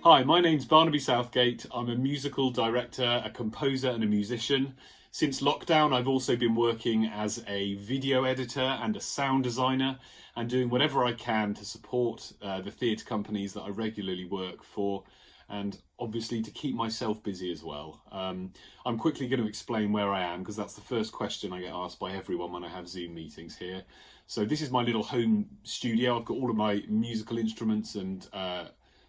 Hi, my name's Barnaby Southgate. I'm a musical director, a composer and a musician. Since lockdown, I've also been working as a video editor and a sound designer and doing whatever I can to support the theatre companies that I regularly work for, and obviously to keep myself busy as well. I'm quickly going to explain where I am because that's the first question I get asked by everyone when I have Zoom meetings here. So this is my little home studio. I've got all of my musical instruments and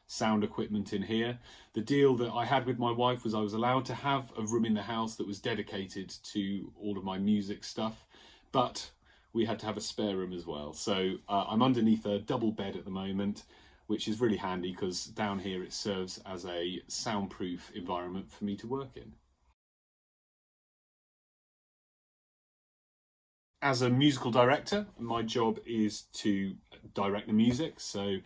sound equipment in here. The deal that I had with my wife was I was allowed to have a room in the house that was dedicated to all of my music stuff, but we had to have a spare room as well. So I'm underneath a double bed at the moment, which is really handy because down here it serves as a soundproof environment for me to work in. As a musical director, my job is to direct the music. So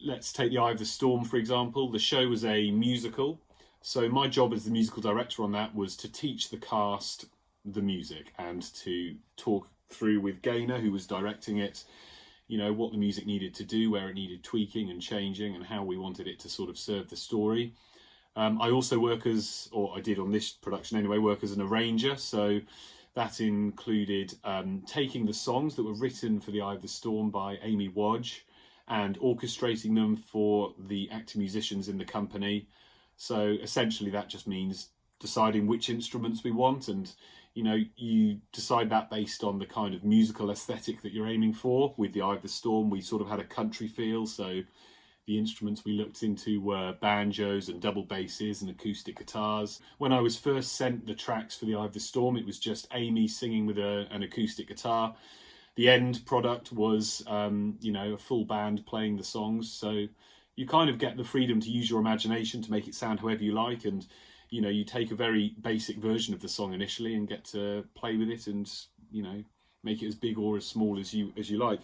let's take The Eye of the Storm, for example. The show was a musical. So my job as the musical director on that was to teach the cast the music and to talk through with Gaynor, who was directing it, what the music needed to do, where it needed tweaking and changing, and how we wanted it to sort of serve the story. I also work as, or I did on this production anyway, work as an arranger. So that included taking the songs that were written for The Eye of the Storm by Amy Wadge and orchestrating them for the actor musicians in the company. So essentially that just means deciding which instruments we want, and you decide that based on the kind of musical aesthetic that you're aiming for. With The Eye of the Storm, we sort of had a country feel, so the instruments we looked into were banjos and double basses and acoustic guitars. When I was first sent the tracks for The Eye of the Storm, it was just Amy singing with an acoustic guitar. The end product was, a full band playing the songs. So you kind of get the freedom to use your imagination to make it sound however you like. And, you take a very basic version of the song initially and get to play with it and, make it as big or as small as you like.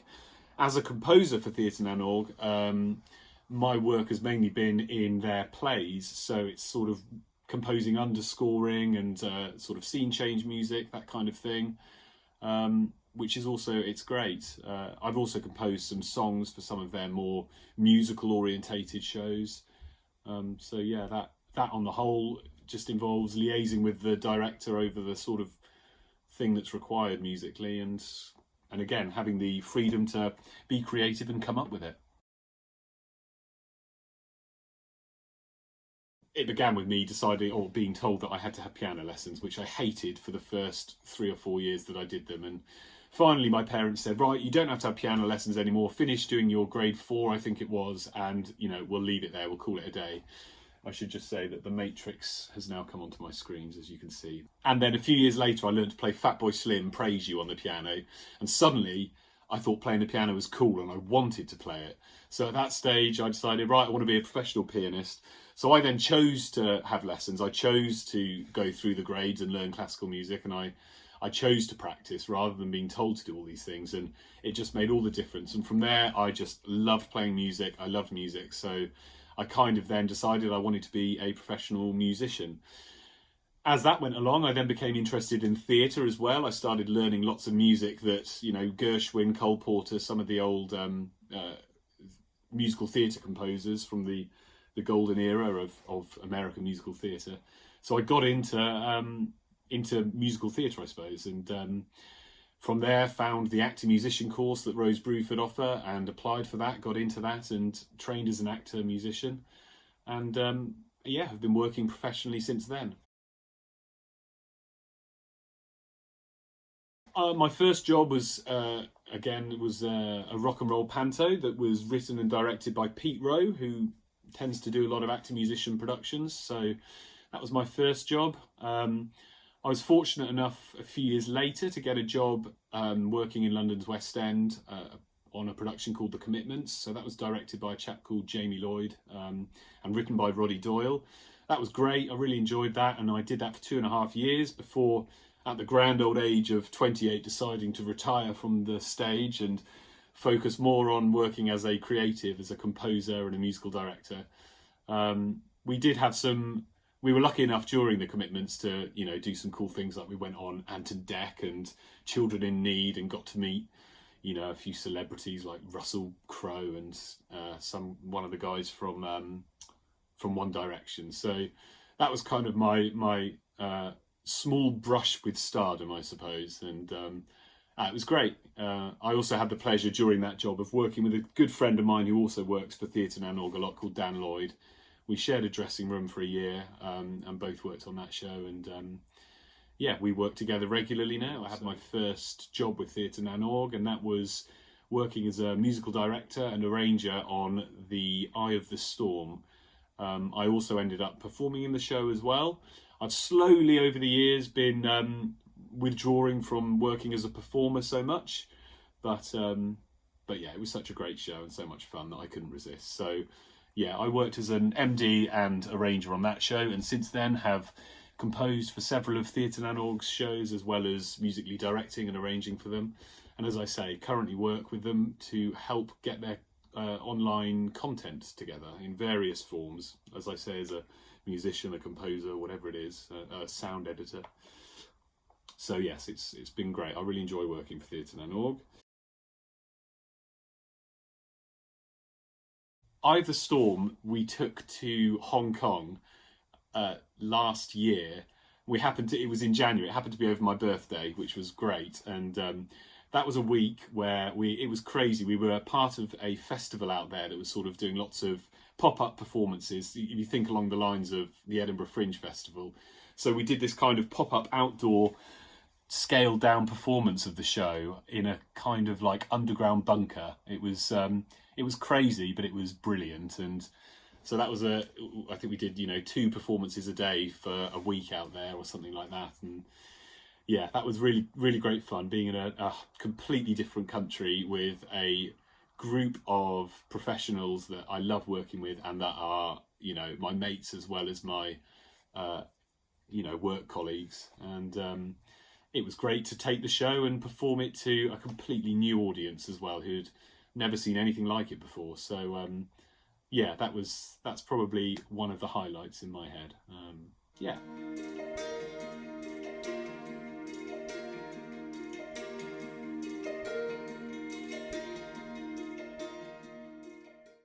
As a composer for Theatre Nanorg, my work has mainly been in their plays. So it's sort of composing underscoring and sort of scene change music, that kind of thing. Which is also, it's great. I've also composed some songs for some of their more musical orientated shows. So yeah, that on the whole just involves liaising with the director over the sort of thing that's required musically, and again, having the freedom to be creative and come up with it. It began with me deciding, or being told, that I had to have piano lessons, which I hated for the first 3 or 4 years that I did them. And finally my parents said, right, you don't have to have piano lessons anymore, finish doing your grade 4, I think it was, and we'll leave it there, we'll call it a day. I should just say that the Matrix has now come onto my screens, as you can see. And then a few years later I learned to play Fatboy Slim Praise You on the piano, and suddenly I thought playing the piano was cool and I wanted to play it. So at that stage I decided, right, I want to be a professional pianist. So I then chose to have lessons. I chose to go through the grades and learn classical music, and I chose to practice rather than being told to do all these things, and it just made all the difference. And from there I just loved playing music. I loved music, so I kind of then decided I wanted to be a professional musician. As that went along, I then became interested in theatre as well. I started learning lots of music that, Gershwin, Cole Porter, some of the old musical theatre composers from the golden era of American musical theatre. So I got into musical theatre, I suppose, and from there found the actor musician course that Rose Bruford offer and applied for that, got into that and trained as an actor musician, and I've been working professionally since then. My first job was a rock and roll panto that was written and directed by Pete Rowe, who tends to do a lot of actor musician productions. So that was my first job. I was fortunate enough a few years later to get a job working in London's West End on a production called The Commitments. So that was directed by a chap called Jamie Lloyd and written by Roddy Doyle. That was great. I really enjoyed that, and I did that for 2.5 years before, at the grand old age of 28, deciding to retire from the stage and focus more on working as a creative, as a composer and a musical director. We were lucky enough during The Commitments to, do some cool things, like we went on Ant and Dec and Children in Need and got to meet, a few celebrities like Russell Crowe and one of the guys from from One Direction. So that was kind of my small brush with stardom, I suppose, and it was great. I also had the pleasure during that job of working with a good friend of mine who also works for Theatre Nanog a lot, called Dan Lloyd. We shared a dressing room for a year and both worked on that show, and yeah, we work together regularly now. I had my first job with Theatre Nanog, and that was working as a musical director and arranger on The Eye of the Storm. I also ended up performing in the show as well. I've slowly over the years been withdrawing from working as a performer so much, but yeah, it was such a great show and so much fun that I couldn't resist. So yeah, I worked as an MD and arranger on that show, and since then have composed for several of Theatre Nanog's shows, as well as musically directing and arranging for them. And as I say, currently work with them to help get their online content together in various forms. As I say, as a musician, a composer, whatever it is, a sound editor. So yes, it's been great. I really enjoy working for Theatre Nanog. Eye of the Storm we took to Hong Kong last year. It was in January. It happened to be over my birthday, which was great, and that was a week where it was crazy. We were part of a festival out there that was sort of doing lots of pop-up performances. You think along the lines of the Edinburgh Fringe Festival. So we did this kind of pop-up outdoor scaled down performance of the show in a kind of like underground bunker. It was crazy, but it was brilliant. And so that was I think we did, 2 performances a day for a week out there or something like that. And yeah, that was really, really great fun, being in a completely different country with a group of professionals that I love working with and that are, my mates as well as my, work colleagues. And it was great to take the show and perform it to a completely new audience as well, who'd never seen anything like it before. So yeah, that's probably one of the highlights in my head. Yeah.